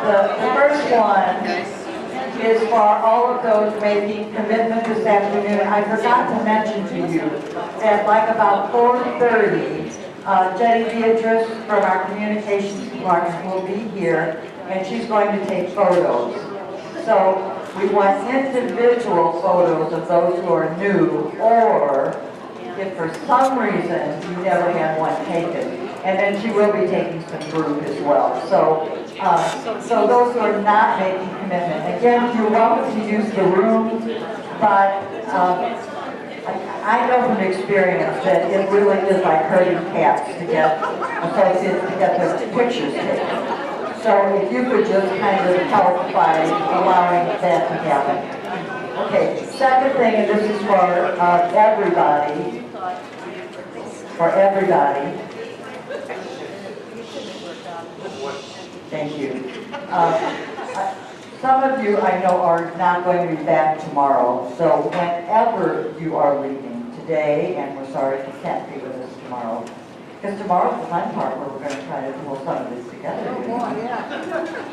The first one is for all of those making commitment this afternoon. I forgot to mention to you that like about 4:30, Jenny Beatrice from our communications department will be here, and she's going to take photos. So we want individual photos of those who are new, or if for some reason you never had one taken. And then she will be taking some group as well. So those who are not making commitment, again, you're welcome to use the room, but I know from experience that it really is like herding cats to get associates to get their pictures taken. So if you could just kind of help by allowing that to happen. Okay, second thing, and this is for everybody. For everybody. Thank you. Some of you I know are not going to be back tomorrow, so whenever you are leaving today, and we're sorry if you can't be with us tomorrow, because tomorrow's the fun part where we're going to try to pull some of this together.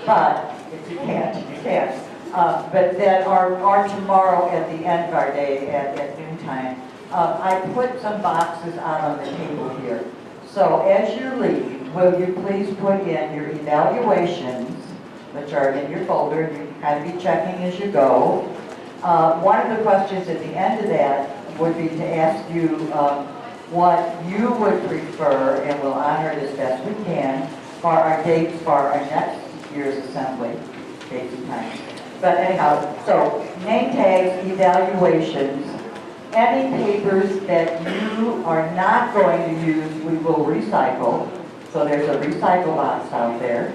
But if you can't, you can't. But then our tomorrow at the end of our day at noontime, I put some boxes out on the table here. So as you leave, will you please put in your evaluations, which are in your folder, and you can kind of be checking as you go. One of the questions at the end of that would be to ask you what you would prefer, and we'll honor it as best we can, for our dates for our next year's assembly, dates and times. But anyhow, so name tags, evaluations, any papers that you are not going to use, we will recycle. So there's a recycle box out there.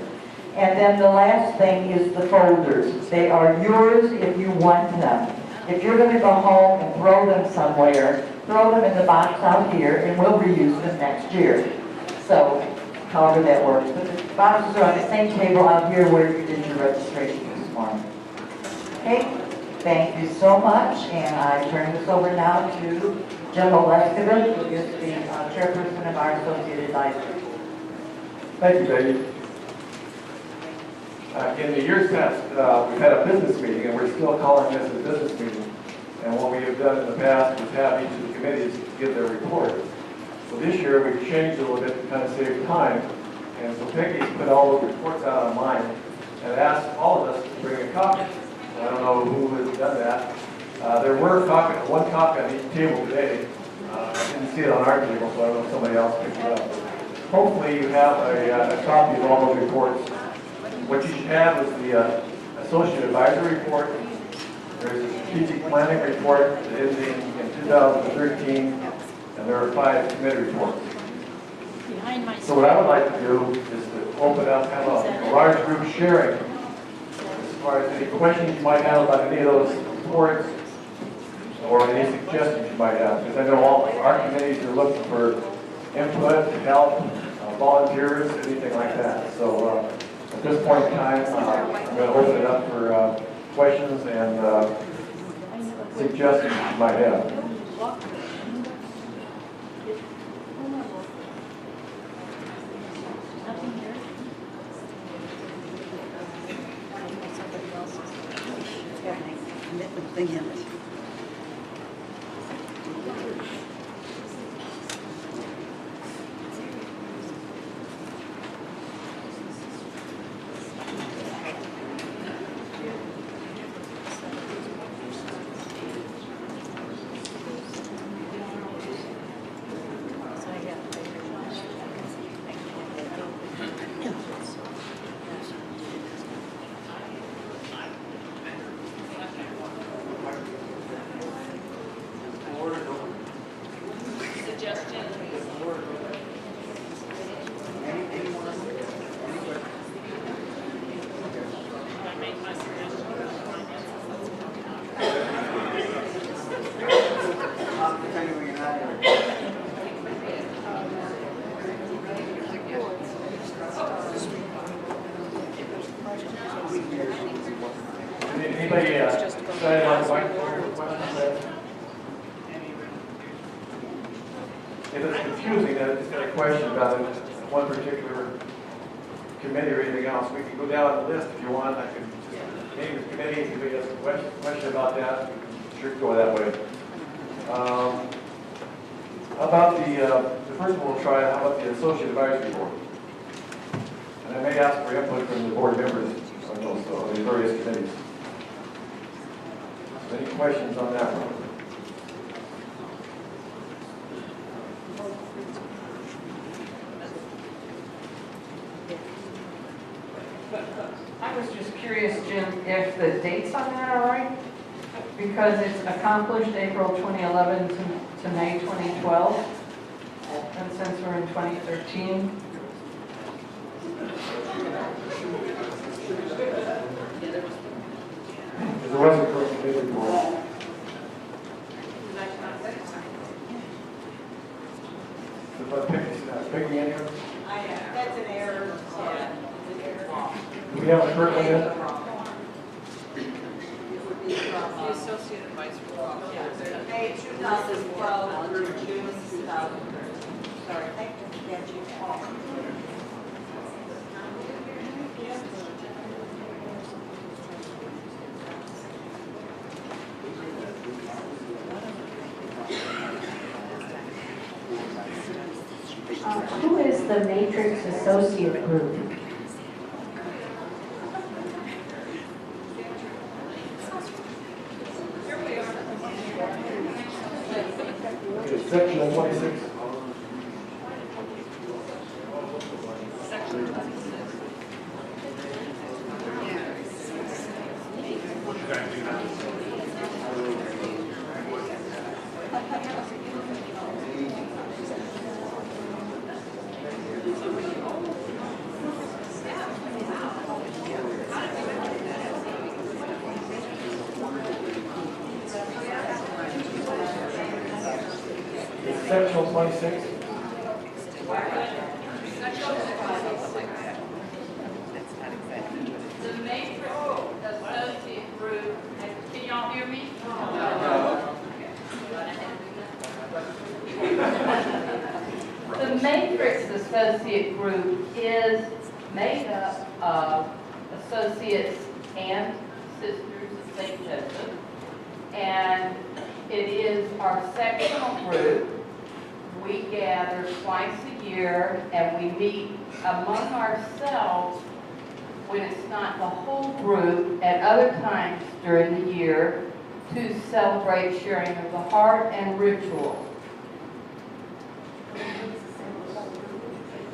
And then the last thing is the folders. They are yours if you want them. If you're going to go home and throw them somewhere, throw them in the box out here and we'll reuse them next year. So, however that works. But the boxes are on the same table out here where you did your registration this morning. Okay, thank you so much. And I turn this over now to Jim Oleskevich, who is the chairperson of our Associate Advisory. Thank you, Betty. In the years past, we've had a business meeting, and we're still calling this a business meeting. And what we have done in the past was have each of the committees give their report. So this year, we've changed a little bit to kind of save time. And so Peggy's put all the reports out online and asked all of us to bring a copy. I don't know who has done that. There were one copy on each table today. I didn't see it on our table, so I don't know if somebody else picked it up. Hopefully you have a copy of all those reports. What you should have is the Associate Advisory Report. There's a Strategic Planning Report that is in 2013, and there are 5 committee reports. So what I would like to do is to open up, have a large group sharing as far as any questions you might have about any of those reports or any suggestions you might have. Because I know all our committees are looking for input, help, volunteers, anything like that. So at this point in time, I'm going to open it up for questions and suggestions you might have. Anybody decided on the question? If it's confusing, then it's got a question about it, one particular committee or anything else, we can go down the list if you want. I can just name the committee, if anybody has a question about that, we can sure go that way. About the first one we'll try, how about the Associate Advisory Board? And I may ask for input from the board members on those, on the various committees. Any questions on that one? I was just curious, Jim, if the dates on that are right? Because it's accomplished April 2011 to May 2012, and since we're in 2013. There was a current committee report. Peggy in here? That's an error. Yeah. Do we have a current one yet? The Associate Advisory Board. May 2012 through June 2013. Sorry, thank you. That you all. Who is the Matrix Associate Group? Okay, section 26. Section 26. The Matrix Associate Group, can y'all hear me? The Matrix Associate Group is made up of associates and sisters of St. Joseph, and it is our sectional group. We gather twice a year and we meet among ourselves when it's not the whole group at other times during the year to celebrate sharing of the heart and ritual.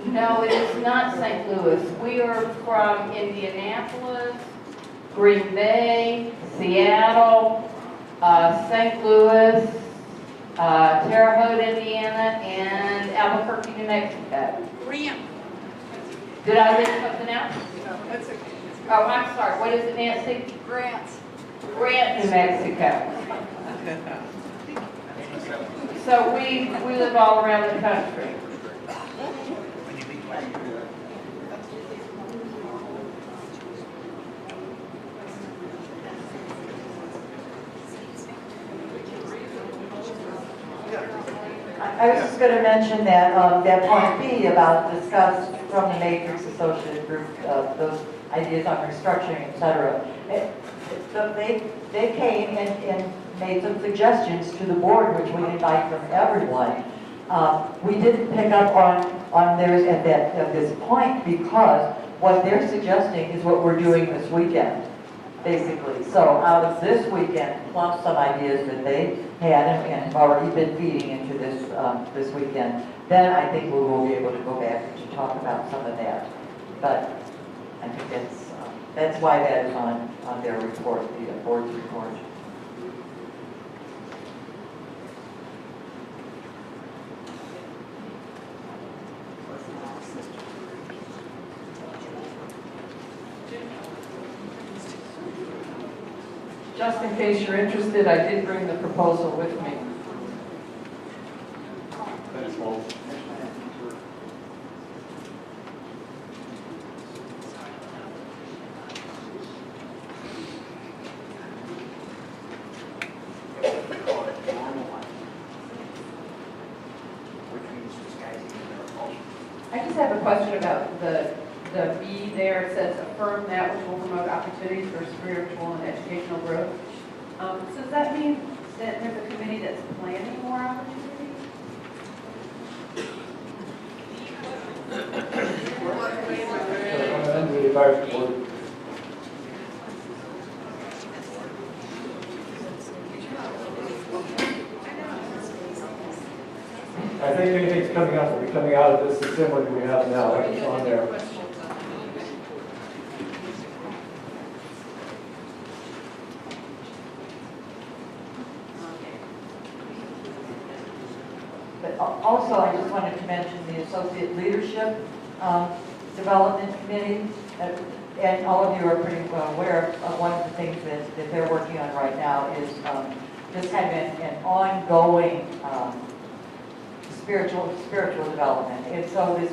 No, it is not St. Louis. We are from Indianapolis, Green Bay, Seattle, St. Louis, Terre Haute, Indiana, and Albuquerque, New Mexico. Grant. Did I leave something out? No, that's okay. Oh, I'm sorry. What is it, Nancy? Grant. Grant, New Mexico. So we live all around the country. I was just going to mention that, that point B about discuss from the Matrix Associate Group, those ideas on restructuring, et cetera. They came and made some suggestions to the board, which we invite from everyone. We didn't pick up on theirs at this point because what they're suggesting is what we're doing this weekend, basically. So out of this weekend, plus some ideas that they had and have already been feeding into this this weekend, then I think we will be able to go back to talk about some of that. But I think that's why that is on their report, the board's report. Just in case you're interested, I did bring the proposal with me. Thanks, Walt. I just have a question about the the B there says affirm that which will promote opportunities for spiritual and educational growth. So does that mean that there's a committee that's planning more opportunities? And the advisory board. I think anything's coming up will be coming out of this assembly we have now. That's on there. But also, I just wanted to mention the Associate Leadership Development Committee. And all of you are pretty well aware of one of the things that they're working on right now is just kind of an ongoing spiritual development. And so this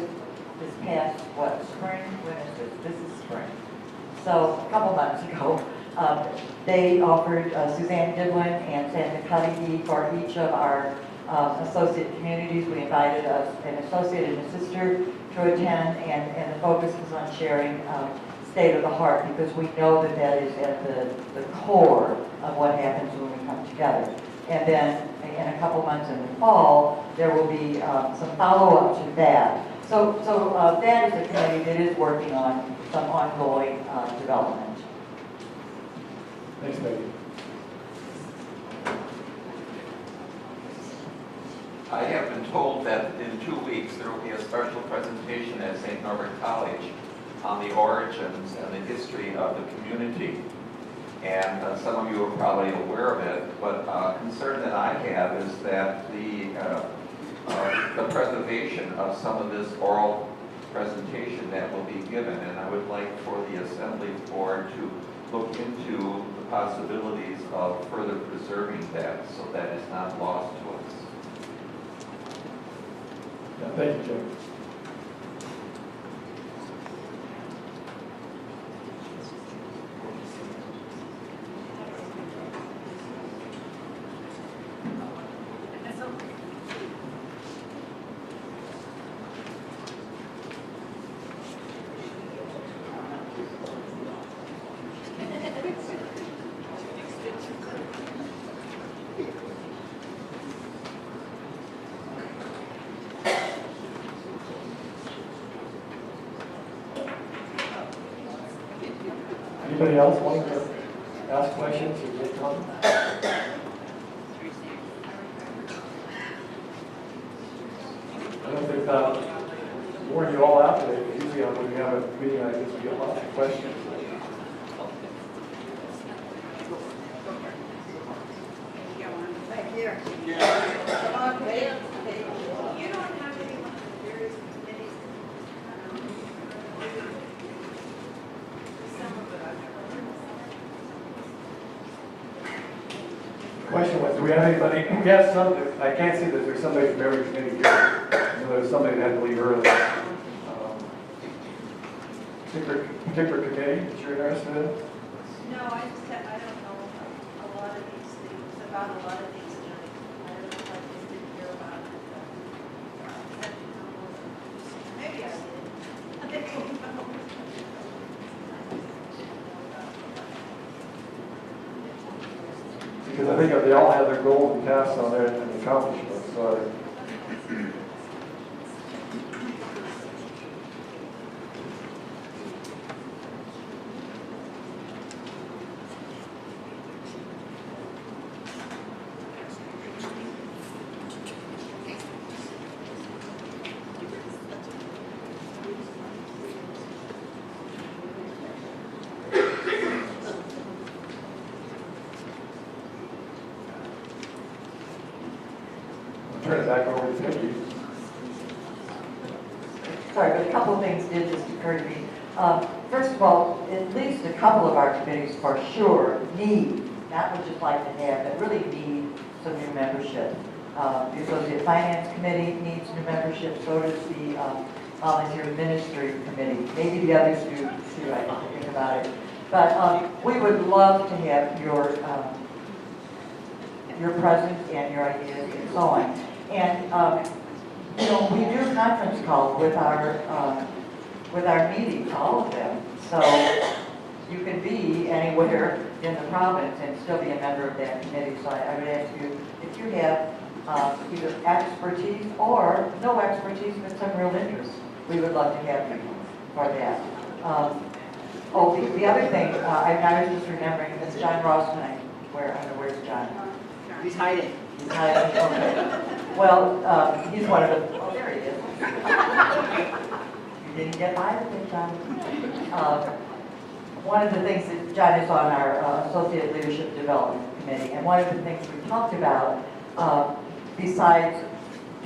past, spring? When is this? This is spring. So a couple months ago, they offered Suzanne Goodwin and Sandra Cudahy for each of our associate communities. We invited an associate and a sister to attend, and the focus was on sharing state of the heart, because we know that is at the core of what happens when we come together. And then in a couple months in the fall, there will be some follow-up to that. So that is a committee that is working on some ongoing development. Thanks, Becky. I have been told that in 2 weeks there will be a special presentation at St. Norbert College on the origins and the history of the community. And some of you are probably aware of it, but a concern that I have is that the preservation of some of this oral presentation that will be given, and I would like for the Assembly Board to look into the possibilities of further preserving that so that it's not lost to us. Yeah, thank you, Jim. Anybody else want to ask questions or make comments? I don't think warn you all out today, because usually when we have a meeting like this, we get lots of questions. Thank you. Come on, Dave. You don't have any of the various committees. Some of it I've never heard of. Question was, do we have anybody, we have some, I can't see that there's somebody from every committee here. I know there's somebody that had to leave early. Particular committee that you're interested in? No, I don't know a lot of these things, about a lot of these things. I don't know if I just didn't hear about it. Maybe I did. I don't know. Because I think they all have their goals and tasks on there and accomplishments, so. Turn it back over to Peggy. Sorry, but a couple of things did just occur to me. First of all, at least a couple of our committees for sure need, not would just like to have, but really need some new membership. The Associate Finance Committee needs new membership, so does the Volunteer Ministry Committee. Maybe the others do too, I have to think about it. But we would love to have your presence and your ideas and so on. And, we do conference calls with our with our meetings, all of them. So you can be anywhere in the province and still be a member of that committee. So I would ask you, if you have either expertise or no expertise, but some real interest, we would love to have you for that. The other thing, I was just remembering, is John Ross tonight. Where's John? He's hiding. He's hiding, okay. Well, he's one of the, oh, there he is. You didn't get by with it, John. One of the things that John is on our Associate Leadership Development Committee, and one of the things we talked about, besides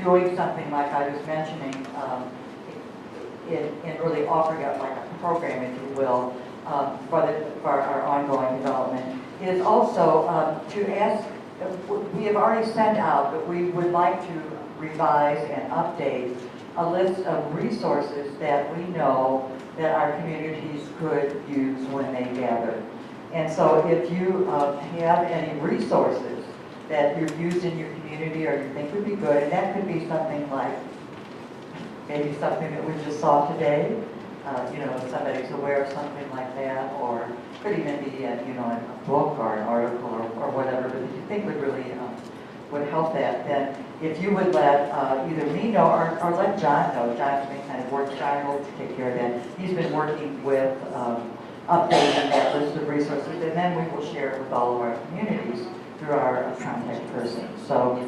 doing something like I was mentioning, in really offering up like a program, if you will, for our ongoing development, is also to ask, we have already sent out, but we would like to revise and update a list of resources that we know that our communities could use when they gather. And so if you have any resources that you've used in your community or you think would be good, and that could be something like, maybe something that we just saw today, if somebody's aware of something like that, or could even be a book or an article or whatever, but if you think would really would help that, then if you would let either me know or let John know. John's been kind of working, John will take care of that. He's been working with updating that list of resources, and then we will share it with all of our communities through our contact person. So,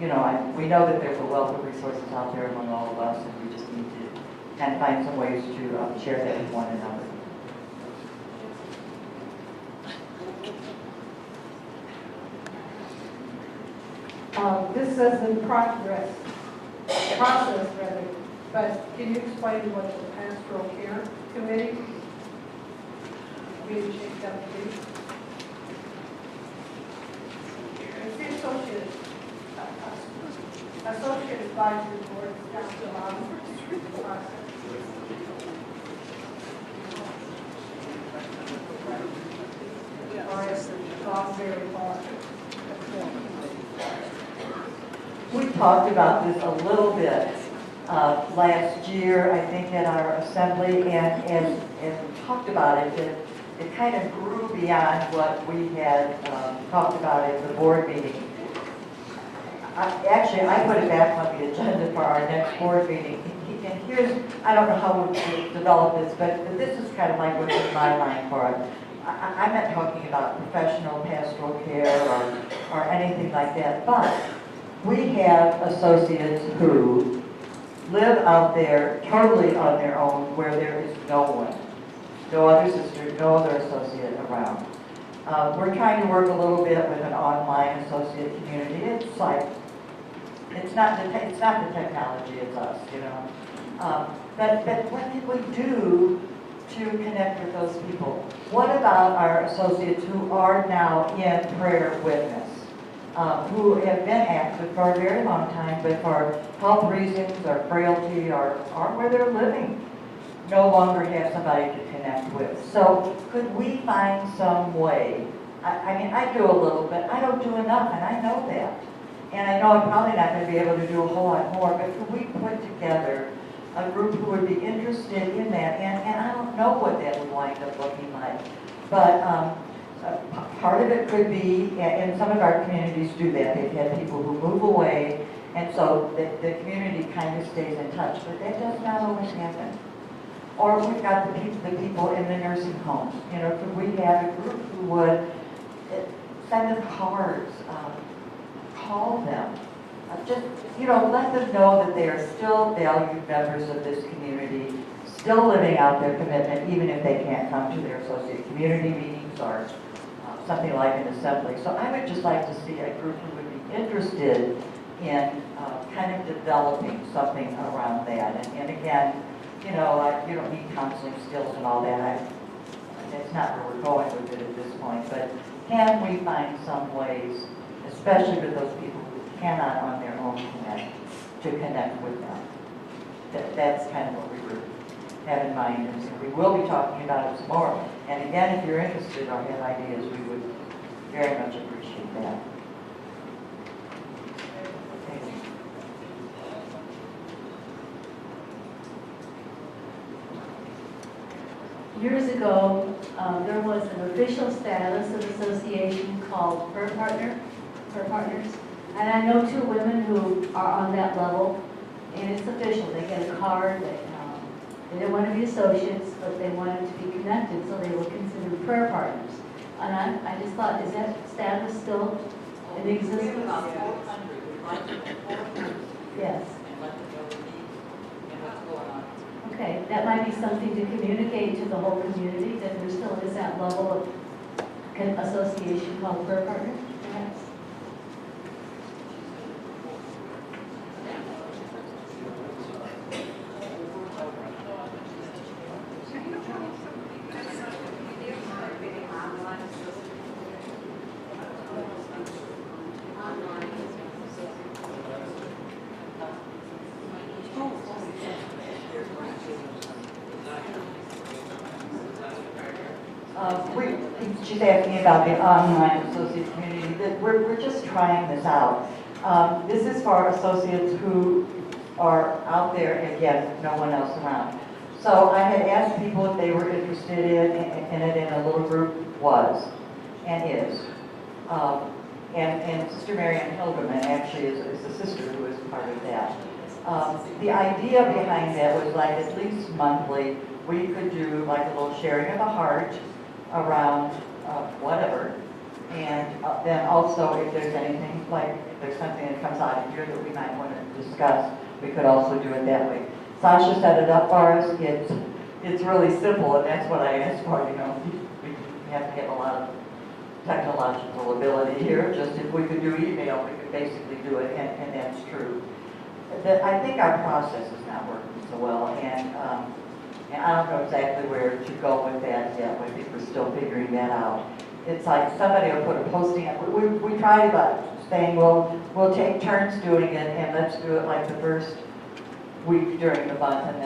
we know that there's a wealth of resources out there among all of us, and we just need to kind of find some ways to share that with one another. This says in process, rather, but can you explain what the pastoral care committee being shaped up to be? It's the associate advisory board council on the process. Gone very far. We talked about this a little bit last year, I think, at our assembly, and we talked about it, it kind of grew beyond what we had talked about at the board meeting. Actually, I put it back on the agenda for our next board meeting. And here's, I don't know how we'll develop this, but this is kind of like what's in my mind for it. I'm not talking about professional pastoral care or anything like that, but we have associates who live out there totally on their own, where there is no one, no other sister, no other associate around. We're trying to work a little bit with an online associate community. It's like, it's not the technology, it's us, But what did we do to connect with those people? What about our associates who are now in prayer witness, who have been active for a very long time, but for health reasons or frailty or where they're living, no longer have somebody to connect with? So could we find some way? I mean, I do a little bit. I don't do enough, and I know that. And I know I'm probably not going to be able to do a whole lot more, but could we put together a group who would be interested in that? And I don't know what that would wind up looking like. But part of it could be, and some of our communities do that. They've had people who move away, and so the community kind of stays in touch. But that does not always happen. Or we've got the people in the nursing homes. Could we have a group who would send them cards, call them, just, let them know that they are still valued members of this community, still living out their commitment, even if they can't come to their associate community meetings or something like an assembly. So I would just like to see a group who would be interested in kind of developing something around that. And again, you don't need counseling skills and all that. That's not where we're going with it at this point. But can we find some ways, especially with those people who cannot on their own connect with them? That's kind of what we were have in mind. And so we will be talking about it some more. And again, if you're interested or have ideas, we would very much appreciate that. Thank you. years ago, there was an official status of association called per partners. And I know two women who are on that level, and it's official. They get a card. They didn't want to be associates, but they wanted to be connected, so they were considered prayer partners. And I just thought, is that status still in We have existence? about 400, we'd like to get 400 Yes. and let them know the needs and what's going on. Okay, that might be something to communicate to the whole community, that there still is that level of association called prayer partners, perhaps? She's asking about the online associate community. That we're just trying this out. This is for associates who are out there, and again, no one else around. So I had asked people if they were interested in it, and a little group was and is. And Sister Marianne Hilderman actually is a sister who is part of that. The idea behind that was like at least monthly, we could do like a little sharing of the heart around whatever. And then also if there's anything, like if there's something that comes out of here that we might want to discuss, we could also do it that way. Sasha set it up for us. It's really simple, and that's what I asked for. You know, we have to have a lot of technological ability here. Just if we could do email, we could basically do it, and that's true. I think our process is not working so well, and I don't know exactly where to go with that yet. I think we're still figuring that out. It's like somebody will put a posting up. We tried about saying, well, we'll take turns doing it, and let's do it like the first week during the month, and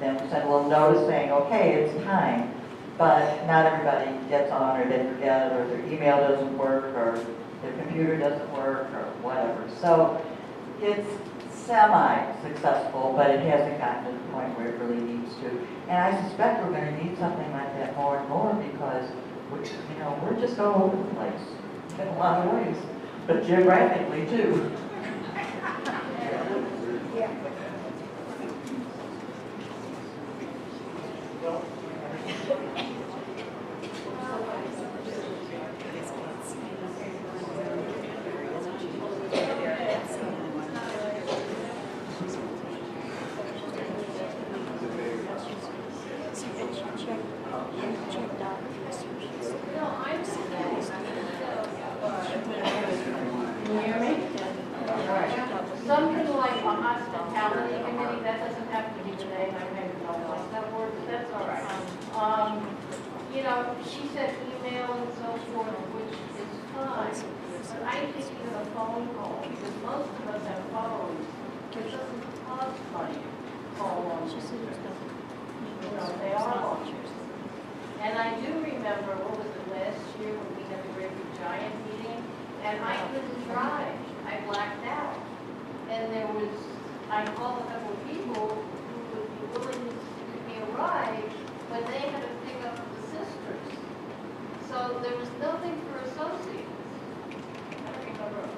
then we send a little notice saying, okay, it's time. But not everybody gets on, or they forget it, or their email doesn't work, or their computer doesn't work, or whatever. So it's semi-successful, but it hasn't gotten to the point where it really needs to. And I suspect we're going to need something like that more and more because, we're just all over the place in a lot of ways, but geographically too. Something like a hospitality committee, that doesn't have to be today, I maybe don't like that word, but that's all right. She said email and so forth, which is fine, but I think even a phone call, because most of us have phones, it doesn't cost money to call on. They are launchers. And I do remember, what was it, last year when we had the great big giant meeting, and I couldn't drive, I blacked out. And I called a couple of people who would be willing to give me a ride, but they had to pick up the sisters. So there was nothing for associates. I don't remember.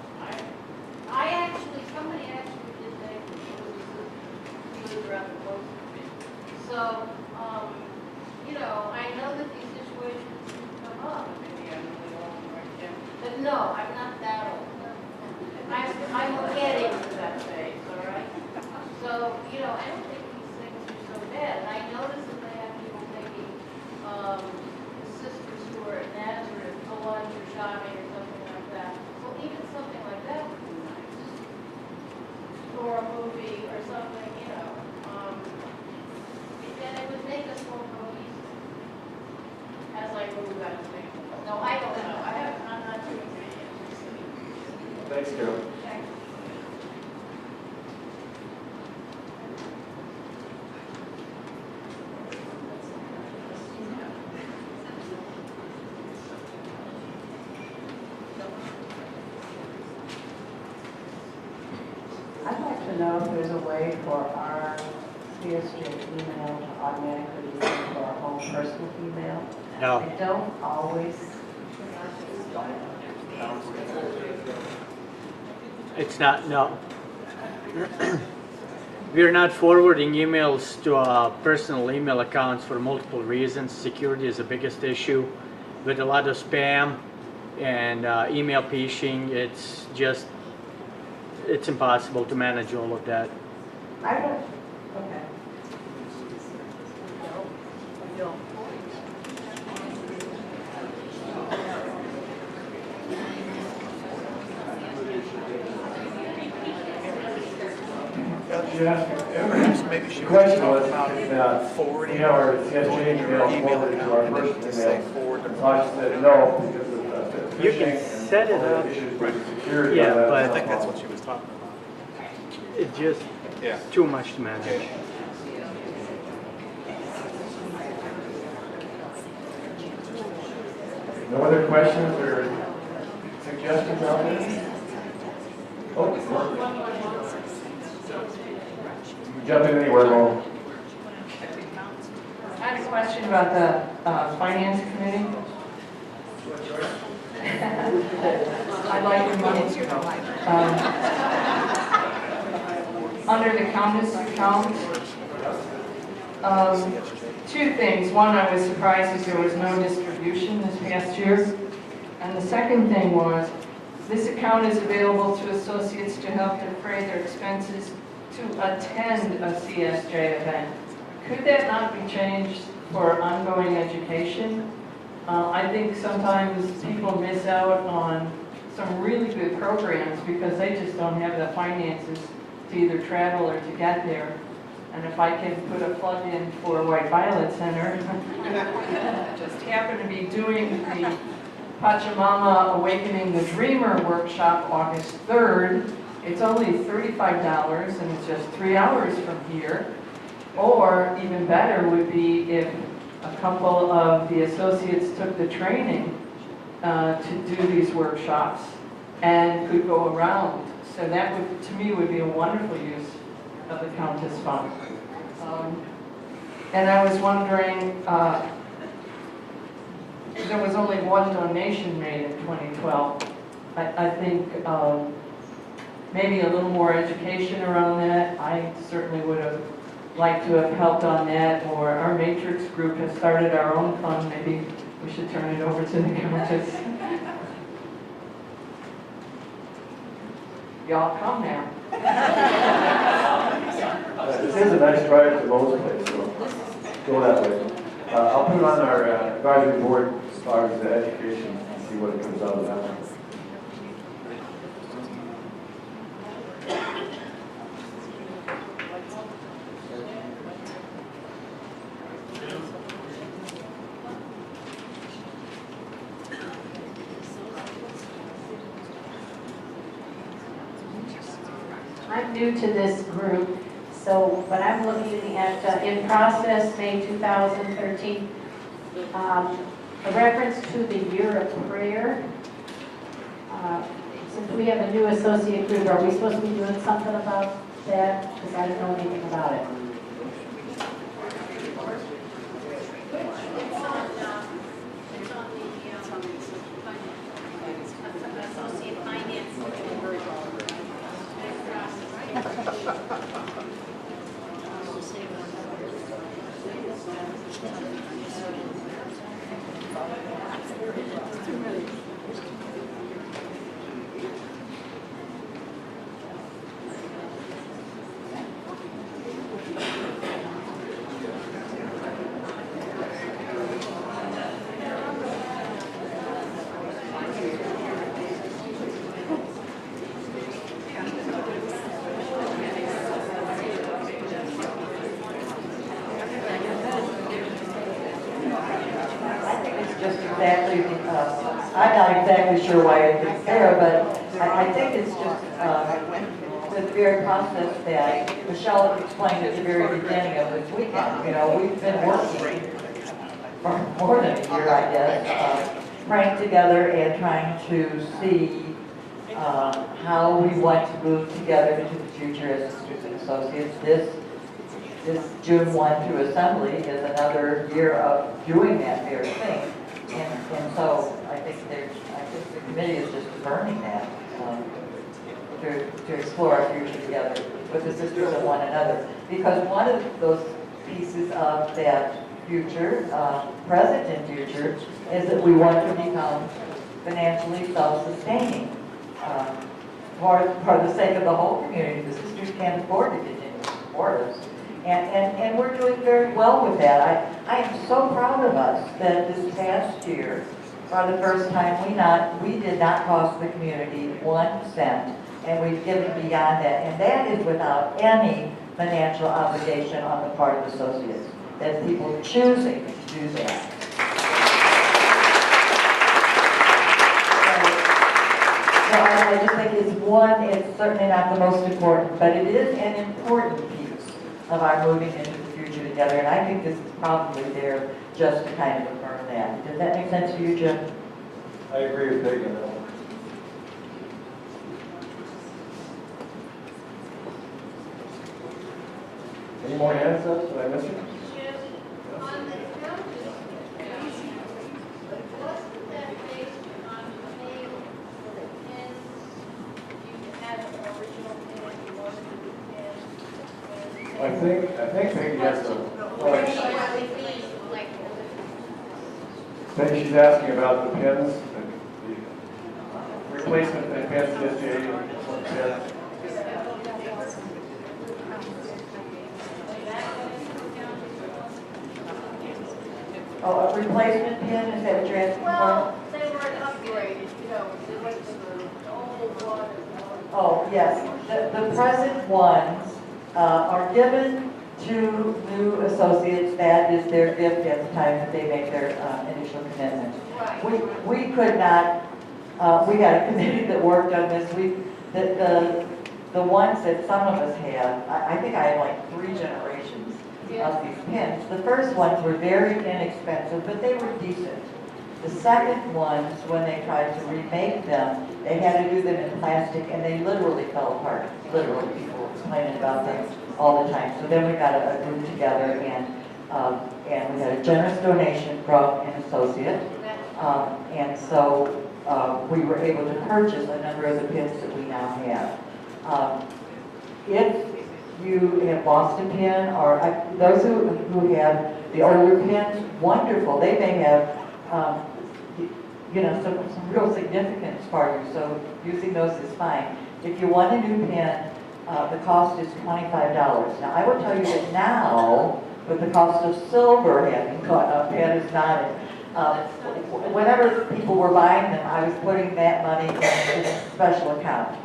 Somebody actually did take me. It was a sister. She was rather close to me. So, I know that these situations come up. Maybe I'm really old right there. But no, I'm not that old. I'm getting to that phase, all right? So, I don't think these things are so bad. And I noticed that they have people taking the sisters who are at Nazareth to lunch or shopping or something like that. Well, even something like that would be nice. Or a movie or something, and it would make us more cohesive as I move that thing. No, I don't know. I'm not doing it. Thanks, Carol. I'd like to know if there's a way for our CSJ email to automatically be sent to our home own personal email. No. I don't always. It's not, no. We're not forwarding emails to personal email accounts for multiple reasons. Security is the biggest issue. With a lot of spam and email phishing, it's impossible to manage all of that. I don't, okay. Maybe the question was, forwarding our CSJ email forwarded to our first email. And Sasha said no, because of You phishing can and set it other up. issues with security. Yeah, on that. but- I think that's what she was talking about. It's just Yeah. too much to manage. No other questions or suggestions out there? Oh, jump in anywhere, Mo. I had a question about the finance committee. I'd like your money to go. Under the countess account, two things. One, I was surprised that there was no distribution this past year. And the second thing was, this account is available to associates to help defray their expenses to attend a CSJ event. Could that not be changed for ongoing education? I think sometimes people miss out on some really good programs because they just don't have the finances to either travel or to get there. And if I can put a plug in for White Violet Center, just happen to be doing the Pachamama Awakening the Dreamer workshop August 3rd. It's only $35 and it's just 3 hours from here. Or even better would be if a couple of the associates took the training to do these workshops and could go around. So that would, to me, would be a wonderful use of the Countess Fund. And I was wondering, there was only one donation made in 2012. I think maybe a little more education around that. I certainly would have liked to have helped on that, or our Matrix group has started our own fund. Maybe we should turn it over to the Countess. Y'all come now. This is a nice drive to Mo's place, so go that way. I'll put it on our advisory board as far as the education, and see what it comes out of that one. I'm new to this group, so, but I'm looking at, in process, May 2013, a reference to the year of prayer. Since we have a new associate group, are we supposed to be doing something about that? Because I don't know anything about it. Associate finance. I'm not exactly sure why it's there, but I think it's just the very process that Michelle explained at the very beginning of this weekend. You know, we've been working for more than a year, I guess, praying together and trying to see how we want to move together into the future as sisters and associates. This this June 1 to assembly is another year of doing that very thing. And so I think the committee is just affirming that, to explore our future together with the sisters of one another. Because one of those pieces of that future, present and future, is that we want to become financially self-sustaining. For the sake of the whole community, the sisters can't afford to continue to support us. And we're doing very well with that. I am so proud of us that this past year, for the first time, we did not cost the community 1 cent, and we've given beyond that. And that is without any financial obligation on the part of associates. That's people choosing to do that. So I just think it's certainly not the most important, but it is an important piece of our moving into the future together. And I think this is probably there just to kind of affirm that. Does that make sense to you, Jim? I agree with Peggy on that one. Any more hands up? Did I miss it? On the countess, wasn't that based on paying for the pins? You had an original pin, you wanted to do pins. I think Peggy has a question. Peggy, she's asking about the pins, the replacement pins, CSJSL. Oh, a replacement pin, is that what you're asking for? Well, they weren't upgraded, they went to the old one. Oh, yes. The present ones are given to new associates. That is their gift at the time that they make their initial commitment. Right. We could not, we had a committee that worked on this. The ones that some of us had, I think I had like 3 generations of these pins. The first ones were very inexpensive, but they were decent. The second ones, when they tried to remake them, they had to do them in plastic, and they literally fell apart. Literally, people were complaining about them all the time. So then we got a group together, and we had a generous donation from an associate, and so we were able to purchase a number of the pins that we now have. If you have lost a pin, or those who have the older pins, wonderful. They may have, some real significance for you, so using those is fine. If you want a new pin, the cost is $25. Now, I will tell you that now, with the cost of silver having gone up, that is not it. Whenever people were buying them, I was putting that money in a special account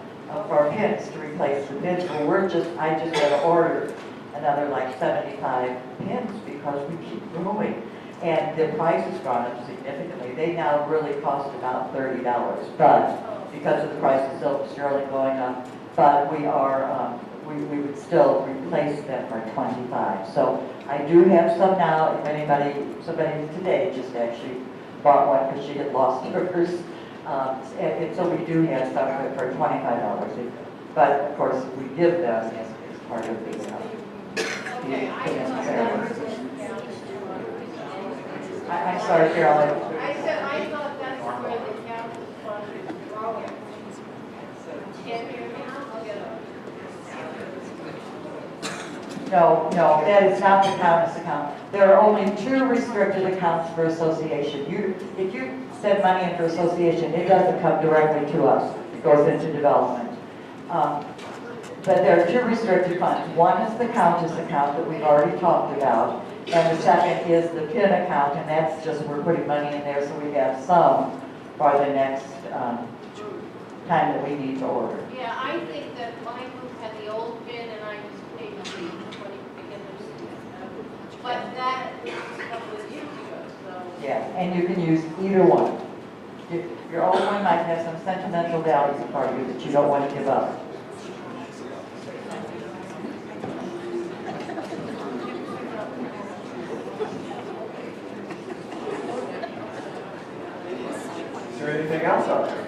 for pins to replace the pins. I just had to order another like 75 pins because we keep growing. And the price has gone up significantly. They now really cost about $30, but because of the price of silver sterling going up, but we are, we would still replace them for $25. So I do have some now. If somebody today just actually bought one because she had lost hers. And so we do have some for $25. But of course, we give them as part of the I'm sorry, Carolyn. I said, I thought that's where the council fund is growing. Can't hear me? No, that is not the countess account. There are only 2 restricted accounts for association. If you send money in for association, it doesn't come directly to us. It goes into development. But there are 2 restricted funds. One is the countess account that we've already talked about, and the second is the PIN account, and that's just we're putting money in there so we have some for the next time that we need to order. Yeah, I think that my group had the old pin and I just paid the fee when it began. But that is a couple of years ago, so. Yeah, and you can use either one. Your old one might have some sentimental value for you that you don't want to give up. Is there anything else out there?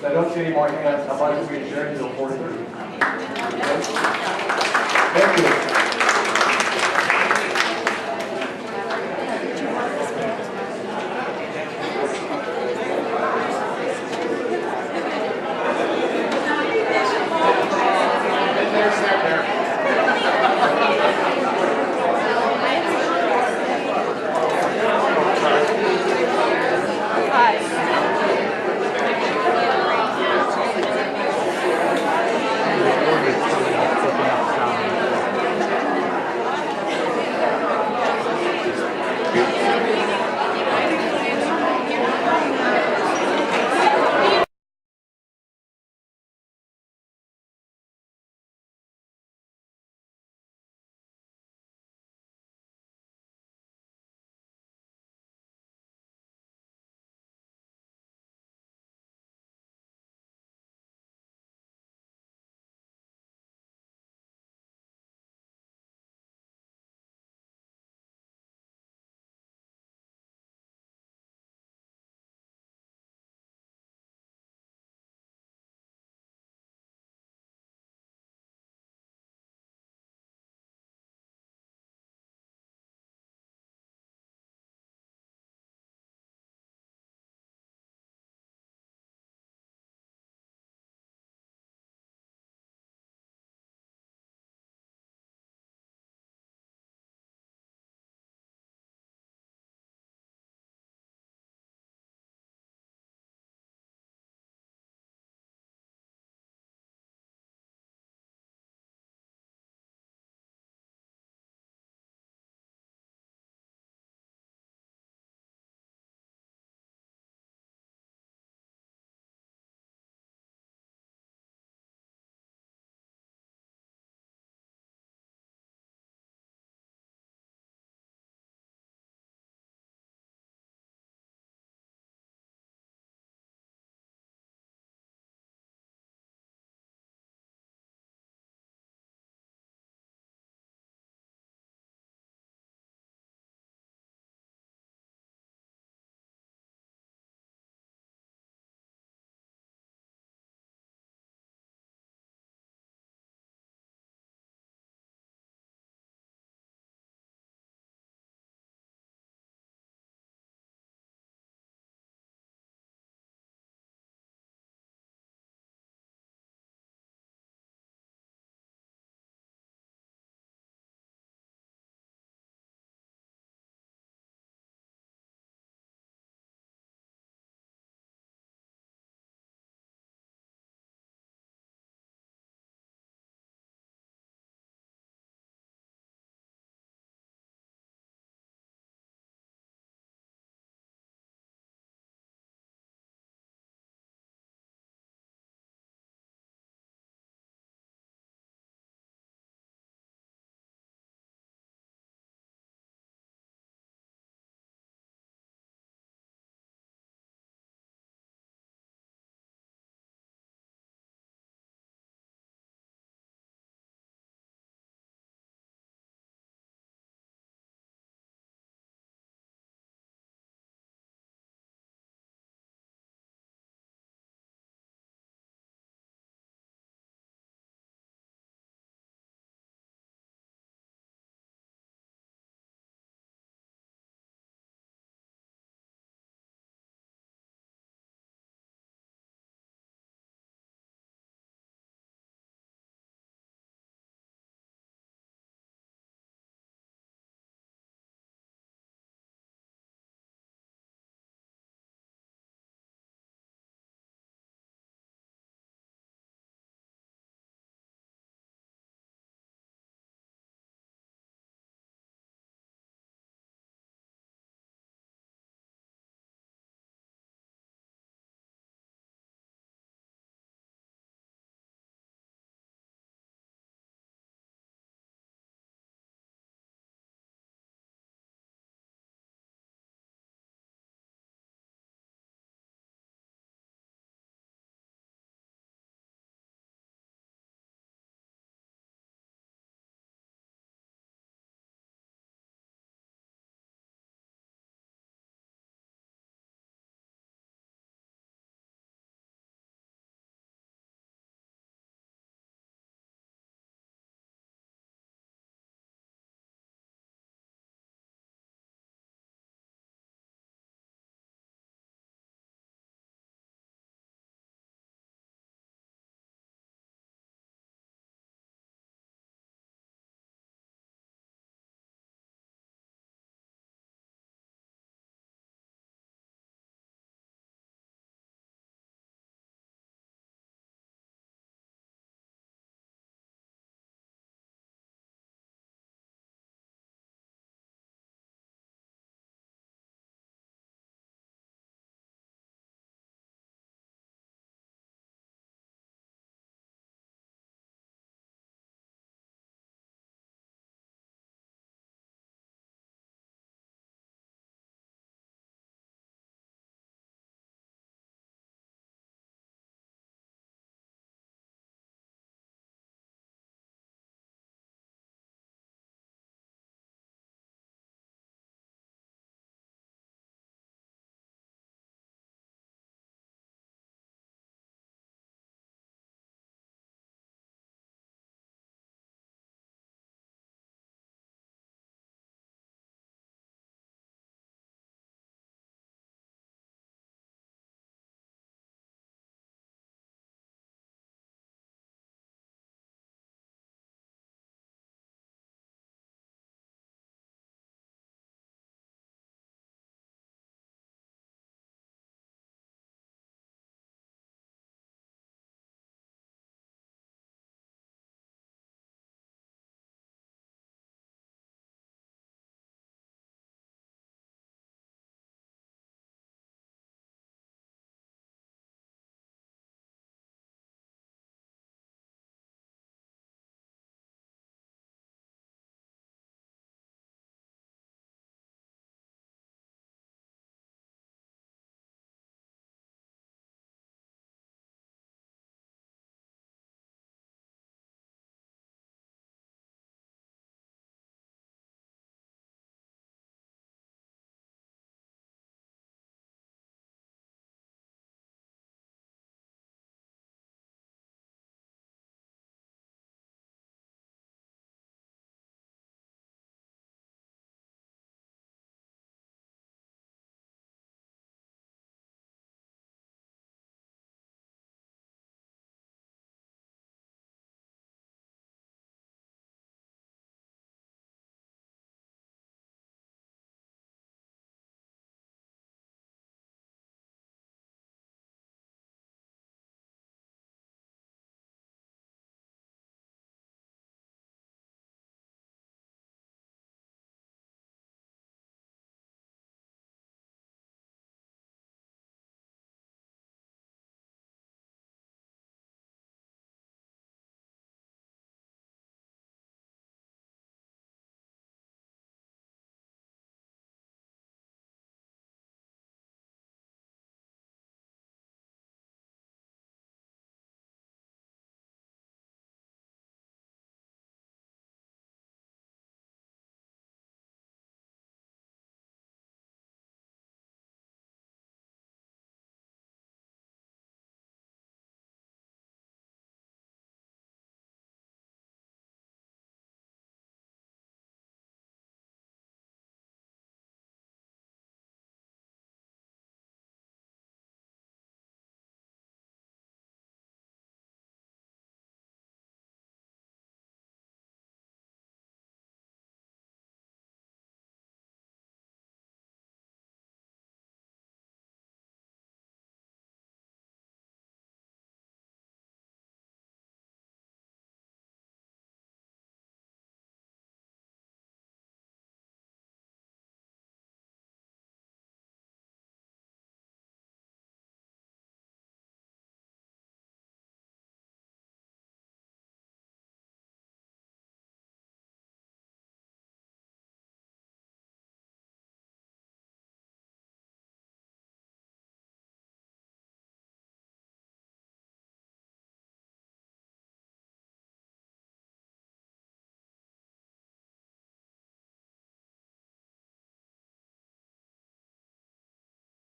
I don't see any more hands, how about if we adjourn until 4:30? Thank you.